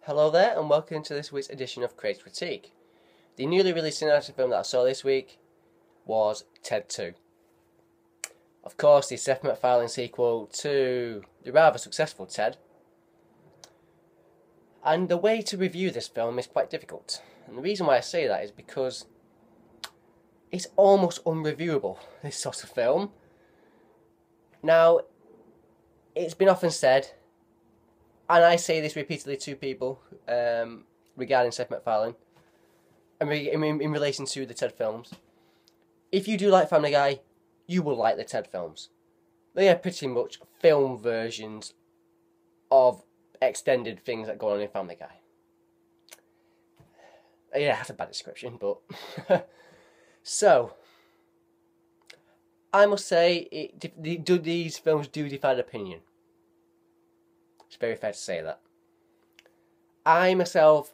Hello there, and welcome to this week's edition of Craig's Critique. The newly released cinematic film that I saw this week was Ted 2. Of course, the Seth MacFarlane sequel to the rather successful Ted. And the way to review this film is quite difficult. And the reason why I say that is because it's almost unreviewable, this sort of film. Now, it's been often said, and I say this repeatedly to people regarding Seth MacFarlane, and in relation to the Ted films. If you do like Family Guy, you will like the Ted films. They are pretty much film versions of extended things that go on in Family Guy. Yeah, that's a bad description, but... So, I must say, these films do divide opinion. It's very fair to say that. I myself,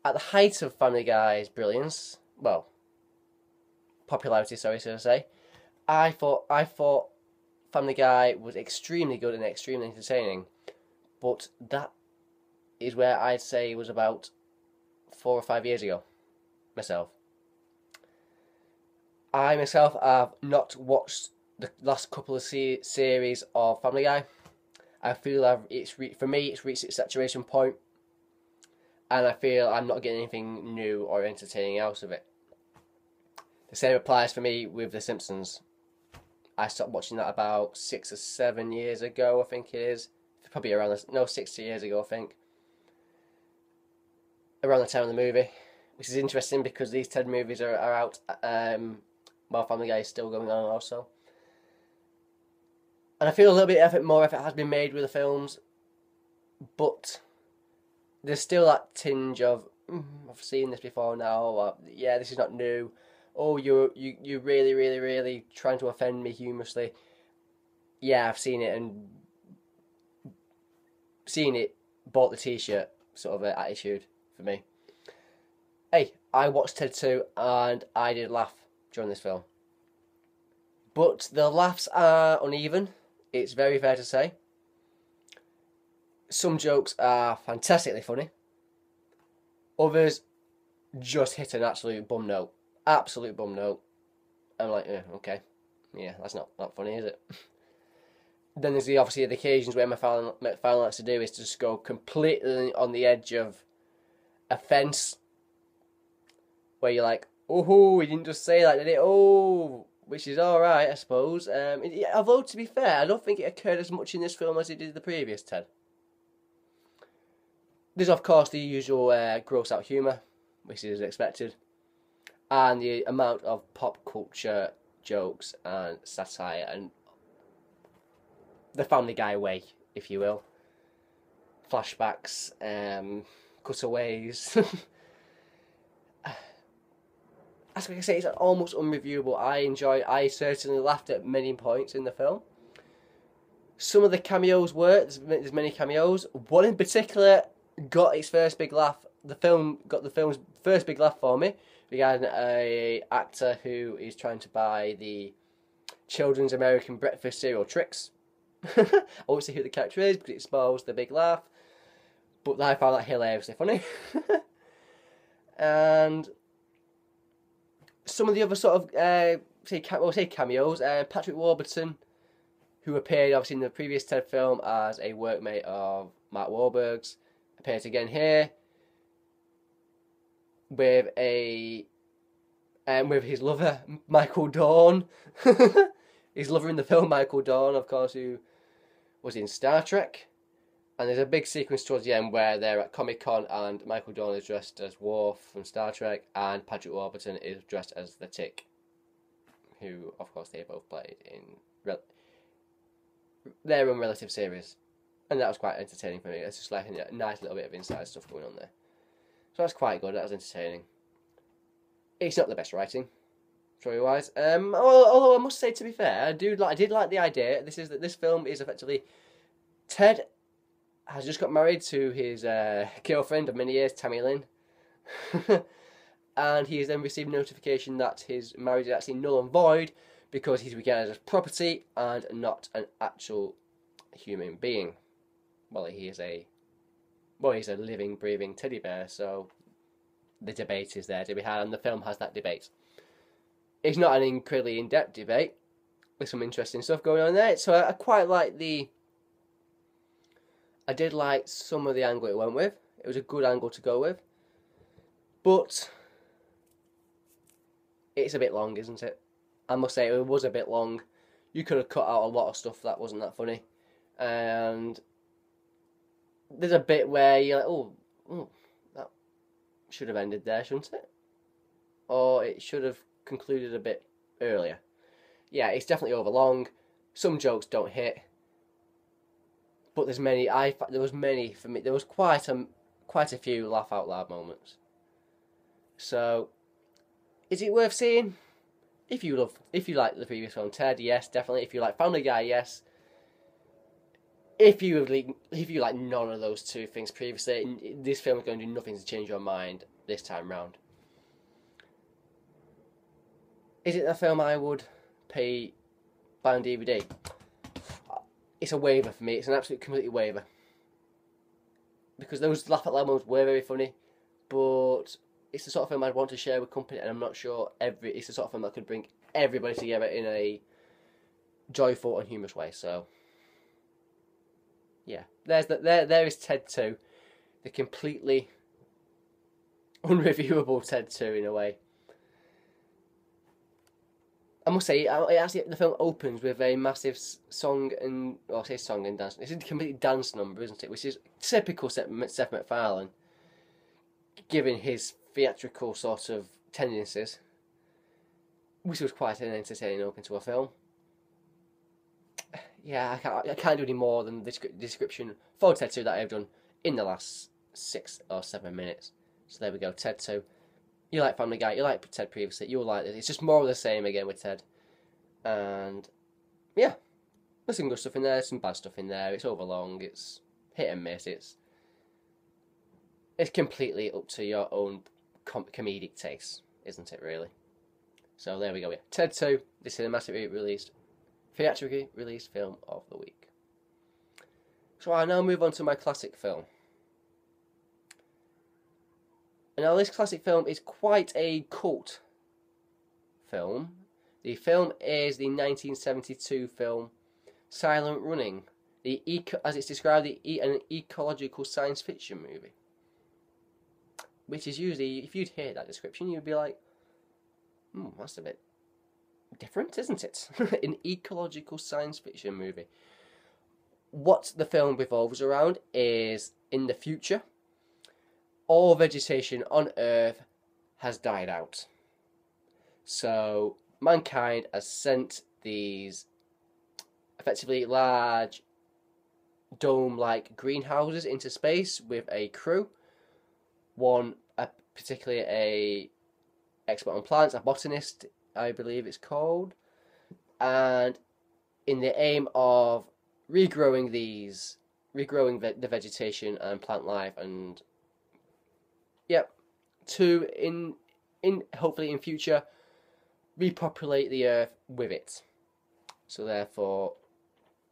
at the height of Family Guy's brilliance, well, popularity, sorry to say, I thought Family Guy was extremely good and extremely entertaining, but that is where I'd say was about 4 or 5 years ago, myself. I myself have not watched the last couple of series of Family Guy. I feel for me it's reached its saturation point, and I feel I'm not getting anything new or entertaining out of it. The same applies for me with The Simpsons. I stopped watching that about 6 or 7 years ago, I think it is. Probably around 60 years ago, I think. Around the time of the movie, which is interesting because these Ted movies are out while Family Guy is still going on also. And I feel a little bit more effort has been made with the films, but there's still that tinge of I've seen this before now, or yeah, this is not new. Oh, you're really trying to offend me humorously. Yeah, I've seen it and bought the T-shirt sort of attitude for me. Hey, I watched Ted 2 and I did laugh during this film, but the laughs are uneven. It's very fair to say. Some jokes are fantastically funny. Others just hit an absolute bum note. Absolute bum note. I'm like, okay. Yeah, that's not funny, is it? Then there's obviously the occasions where MacFarlane likes to do is to just go completely on the edge of a fence. Where you're like, oh, he didn't just say that, did it? Oh... Which is alright, I suppose. Although, to be fair, I don't think it occurred as much in this film as it did in the previous Ted. There's, of course, the usual gross-out humour, which is expected. And the amount of pop culture jokes and satire and the Family Guy way, if you will. Flashbacks, cutaways... As I say, it's almost unreviewable. I certainly laughed at many points in the film. Some of the cameos there's many cameos. One in particular got its first big laugh. The film got the film's first big laugh for me regarding an actor who is trying to buy the children's American breakfast cereal Trix. I won't say who the character is because it spoils the big laugh. But I found that hilariously funny. And... some of the other sort of, say cameos, Patrick Warburton, who appeared obviously in the previous Ted film as a workmate of Mark Wahlberg's, appears again here with with his lover, Michael Dorn. His lover in the film, Michael Dorn, of course, who was in Star Trek. And there's a big sequence towards the end where they're at Comic-Con and Michael Dorn is dressed as Worf from Star Trek and Patrick Warburton is dressed as the Tick, who, of course, they both played in their own relative series. And that was quite entertaining for me. It's just like a nice little bit of inside stuff going on there. So that's quite good, that was entertaining. It's not the best writing, story-wise. Although I must say, to be fair, I did like the idea. This film is effectively Ted has just got married to his girlfriend of many years, Tammy Lynn. And he has then received notification that his marriage is actually null and void because he's regarded as property and not an actual human being. Well, he is well, he's a living, breathing teddy bear, so the debate is there to be had, and the film has that debate. It's not an incredibly in-depth debate. There's some interesting stuff going on there. So I quite like I did like some of the angle it went with. It was a good angle to go with. But it's a bit long, isn't it? I must say it was a bit long. You could have cut out a lot of stuff that wasn't that funny. And there's a bit where you're like, oh, that should have ended there, shouldn't it? Or it should have concluded a bit earlier. Yeah, it's definitely overlong. Some jokes don't hit. But there was many for me. There was quite a few laugh out loud moments. So, is it worth seeing? If you like the previous film, Ted, yes, definitely. If you like Family Guy, yes. If you like none of those two things previously, this film is going to do nothing to change your mind this time round. Is it a film I would buy on DVD? It's a waiver for me. It's an absolute completely waiver. Because those laugh out loud moments were very funny, but it's the sort of film I'd want to share with company, and I'm not sure it's the sort of film that could bring everybody together in a joyful and humorous way. So, yeah, there is Ted 2, the completely unreviewable Ted 2 in a way. I must say, the film opens with a massive song and dance. It's a complete dance number, isn't it? Which is typical Seth MacFarlane, given his theatrical sort of tendencies. Which was quite an entertaining open to a film. Yeah, I can't do any more than the description for Ted 2 that I've done in the last 6 or 7 minutes. So there we go, Ted 2. You like Family Guy, you like Ted previously, you'll like this. It's just more of the same again with Ted. And, yeah. There's some good stuff in there, some bad stuff in there. It's overlong, it's hit and miss. It's completely up to your own comedic taste, isn't it, really? So there we go, yeah. Ted 2, the theatrically released film of the week. So I now move on to my classic film. And now this classic film is quite a cult film. The film is the 1972 film Silent Running, as it's described, an ecological science fiction movie. Which is usually, if you'd hear that description, you'd be like, that's a bit different, isn't it? An ecological science fiction movie. What the film revolves around is, in the future, all vegetation on Earth has died out. So, mankind has sent these effectively large dome-like greenhouses into space with a crew. One, particularly a expert on plants, a botanist, I believe it's called. And in the aim of regrowing the vegetation and plant life, and to in hopefully in future repopulate the earth with it. So therefore,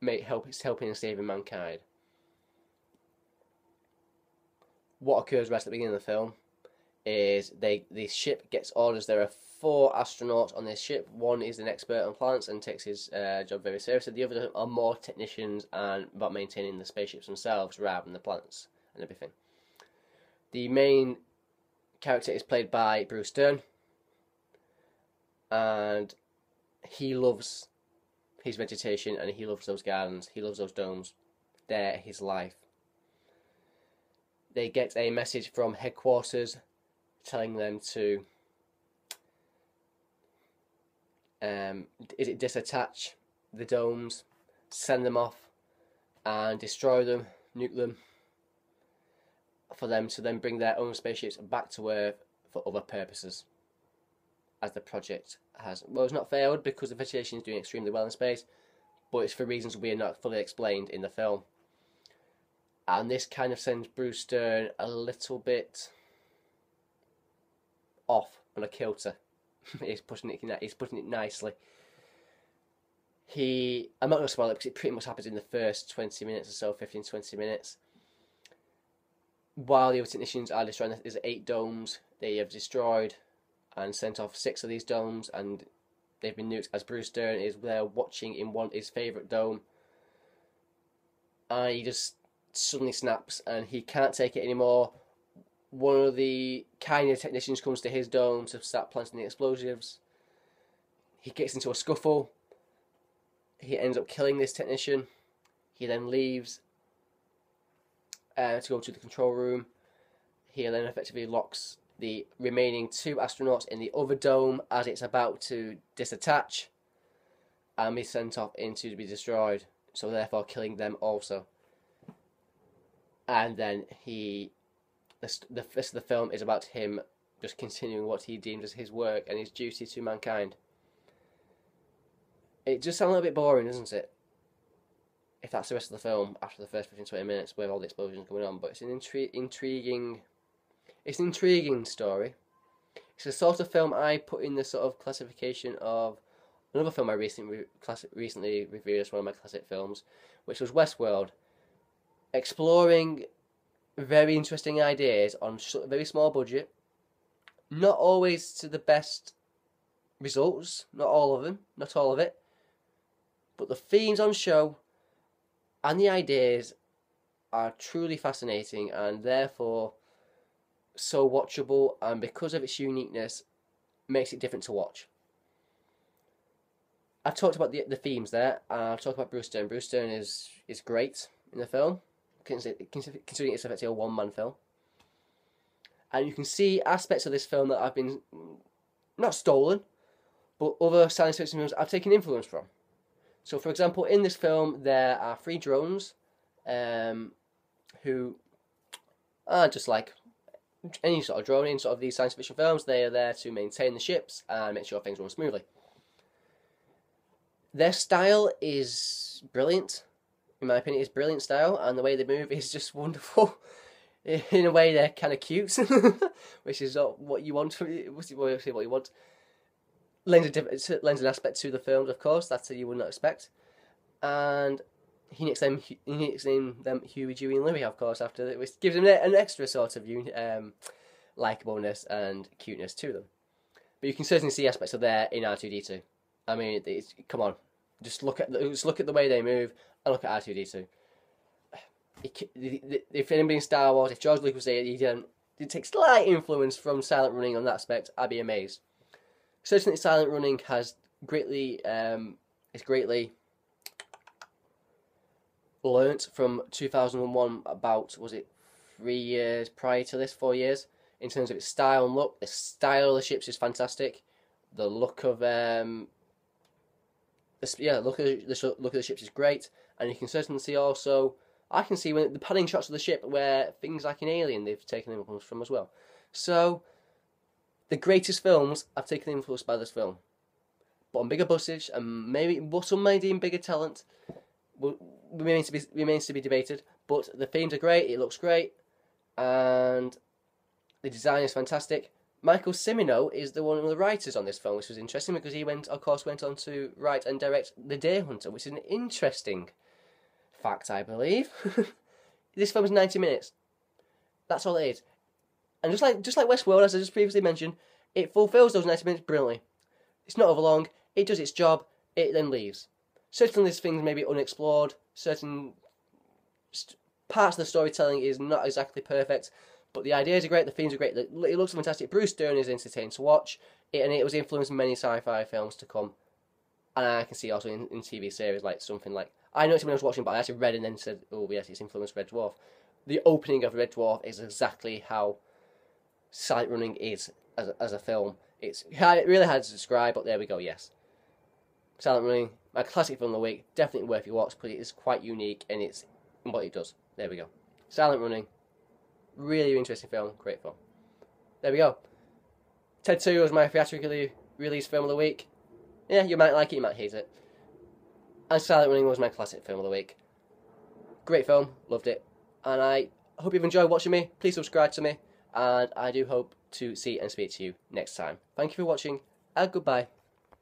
it's helping and saving mankind. What occurs right at the beginning of the film is the ship gets orders. There are 4 astronauts on this ship. One is an expert on plants and takes his job very seriously. The others are more technicians and about maintaining the spaceships themselves rather than the plants and everything. The main character is played by Bruce Dern, and he loves his vegetation and he loves those gardens. He loves those domes. They're his life. They get a message from headquarters telling them to disattach the domes, send them off and destroy them, nuke them, for them to then bring their own spaceships back to Earth for other purposes. As the project has, it's not failed because the vegetation is doing extremely well in space, but it's for reasons we are not fully explained in the film. And this kind of sends Bruce Dern a little bit off on a kilter. He's putting it nicely. I'm not going to spoil it because it pretty much happens in the first 20 minutes or so, 15-20 minutes. while the other technicians are destroying, there's 8 domes they have destroyed and sent off 6 of these domes, and they've been nuked as Bruce Dern is there watching in his favourite dome. And he just suddenly snaps and he can't take it anymore. One of the kind of technicians comes to his dome to start planting the explosives. He gets into a scuffle. He ends up killing this technician. He then leaves to go to the control room. He then effectively locks the remaining 2 astronauts in the other dome as it's about to disattach and be sent off to be destroyed, so therefore killing them also. And then the rest of the film is about him just continuing what he deems as his work and his duty to mankind. It just sounds a little bit boring, doesn't it? If that's the rest of the film after the first 15-20 minutes with all the explosions going on, but it's an intriguing story. It's the sort of film I put in the sort of classification of another film I recently reviewed as one of my classic films, which was Westworld, exploring very interesting ideas on a very small budget, not always to the best results, not all of it, but the themes on show and the ideas are truly fascinating and therefore so watchable, and because of its uniqueness makes it different to watch. I've talked about the themes there, and I've talked about Bruce Dern. Bruce Dern is great in the film, considering it's effectively a one-man film. And you can see aspects of this film that have been not stolen, but other science fiction films I've taken influence from. So, for example, in this film, there are 3 drones who are just like any sort of drone in sort of these science fiction films. They are there to maintain the ships and make sure things run smoothly. Their style is brilliant. In my opinion, it's brilliant style, and the way they move is just wonderful. In a way, they're kind of cute, which is what you want. What you want. Lends an aspect to the films, of course, that you would not expect. And he nicknamed them Huey, Dewey, and Louie, of course, after that, which gives them an extra sort of likeableness and cuteness to them. But you can certainly see aspects of that in R2-D2. I mean, come on, just look at the way they move and look at R2-D2. If anybody in Star Wars, if George Lucas was there, he didn't take slight influence from silent running on that aspect, I'd be amazed. Certainly, silent running has greatly learnt from 2001. About, was it 3 years prior to this, 4 years, in terms of its style and look. The style of the ships is fantastic. The look of the look of the ships is great, and you can certainly see also. I can see when the panning shots of the ship where things like in Alien they've taken influence from as well. So, the greatest films have taken influence by this film, but on bigger budgets and maybe some may deem bigger talent remains to be debated. But the themes are great. It looks great, and the design is fantastic. Michael Cimino is one of the writers on this film, which was interesting because he went on to write and direct The Deer Hunter, which is an interesting fact, I believe. This film is 90 minutes. That's all it is. And just like Westworld, as I just previously mentioned, it fulfills those 90 minutes brilliantly. It's not overlong. It does its job. It then leaves. Certainly, there's things maybe unexplored. Certain parts of the storytelling is not exactly perfect, but the ideas are great. The themes are great. It looks fantastic. Bruce Dern is entertaining to watch, and it was influencing many sci-fi films to come. And I can see also in TV series like something like, I know when I was watching, but I actually read and then said, oh yes, it's influenced Red Dwarf. The opening of Red Dwarf is exactly how silent running is as a film. It really hard to describe, but there we go, yes. Silent Running, my classic film of the week, definitely worth your watch, but it is quite unique in what it does. There we go. Silent Running, really interesting film, great film. There we go. Ted 2 was my theatrically released film of the week. Yeah, you might like it, you might hate it. And Silent Running was my classic film of the week. Great film, loved it. And I hope you've enjoyed watching me. Please subscribe to me. And I do hope to see and speak to you next time. Thank you for watching, and goodbye.